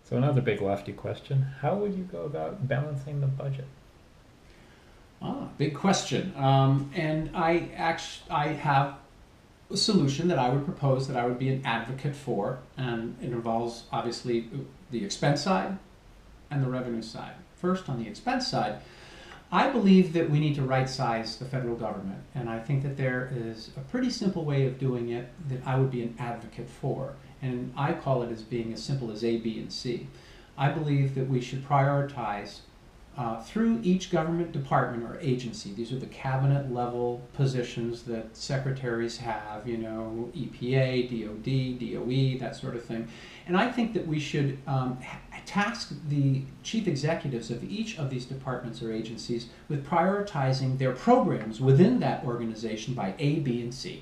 So another big lefty question: how would you go about balancing the budget? Big question. And I have a solution that I would propose that I would be an advocate for, and it involves obviously the expense side and the revenue side. First, on the expense side, I believe that we need to right size the federal government, and I think that there is a pretty simple way of doing it that I would be an advocate for, and I call it as being as simple as A, B, and C. I believe that we should prioritize through each government department or agency. These are the cabinet level positions that secretaries have, you know, EPA, DOD, DOE, that sort of thing. And I think that we should task the chief executives of each of these departments or agencies with prioritizing their programs within that organization by A, B, and C.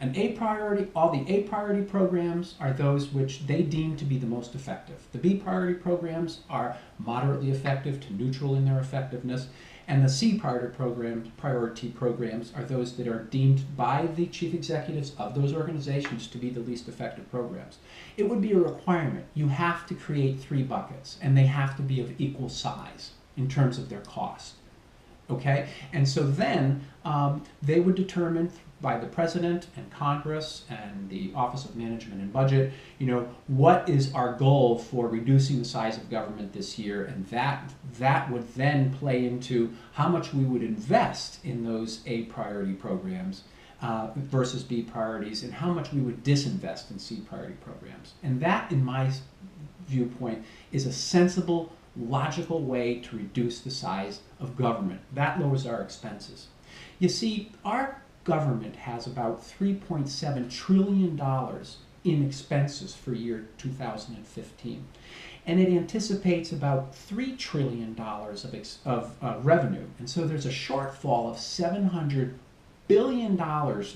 An A priority, all the A priority programs are those which they deem to be the most effective. The B priority programs are moderately effective to neutral in their effectiveness, and the C priority programs are those that are deemed by the chief executives of those organizations to be the least effective programs. It would be a requirement. You have to create 3 buckets, and they have to be of equal size in terms of their cost. Okay, and so then they would determine by the president and Congress and the Office of Management and Budget, you know, what is our goal for reducing the size of government this year, and that would then play into how much we would invest in those A priority programs versus B priorities, and how much we would disinvest in C priority programs. And that, in my viewpoint, is a sensible, logical way to reduce the size of government. That lowers our expenses. You see, our government has about $3.7 trillion in expenses for year 2015. And it anticipates about $3 trillion of revenue. And so there's a shortfall of $700 billion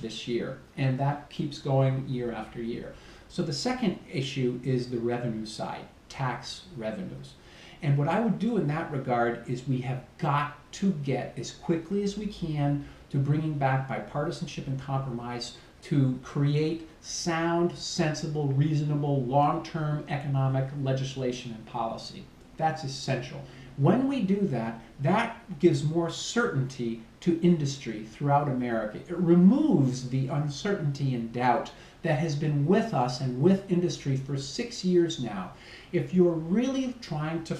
this year. And that keeps going year after year. So the second issue is the revenue side, tax revenues. And what I would do in that regard is we have got to get as quickly as we can to bringing back bipartisanship and compromise to create sound, sensible, reasonable, long-term economic legislation and policy. That's essential. When we do that, that gives more certainty to industry throughout America. It removes the uncertainty and doubt that has been with us and with industry for 6 years now. If you're really trying to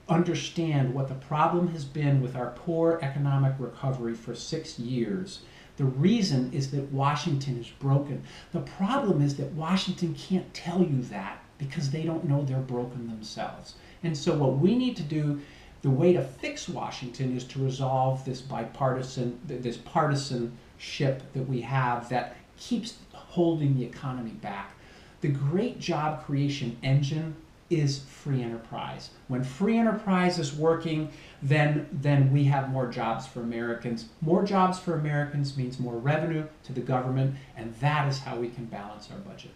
understand what the problem has been with our poor economic recovery for 6 years, the reason is that Washington is broken. The problem is that Washington can't tell you that because they don't know they're broken themselves. And so what we need to do, the way to fix Washington is to resolve this partisanship that we have that keeps holding the economy back. The great job creation engine is free enterprise. When free enterprise is working, then we have more jobs for Americans. More jobs for Americans means more revenue to the government, and that is how we can balance our budget.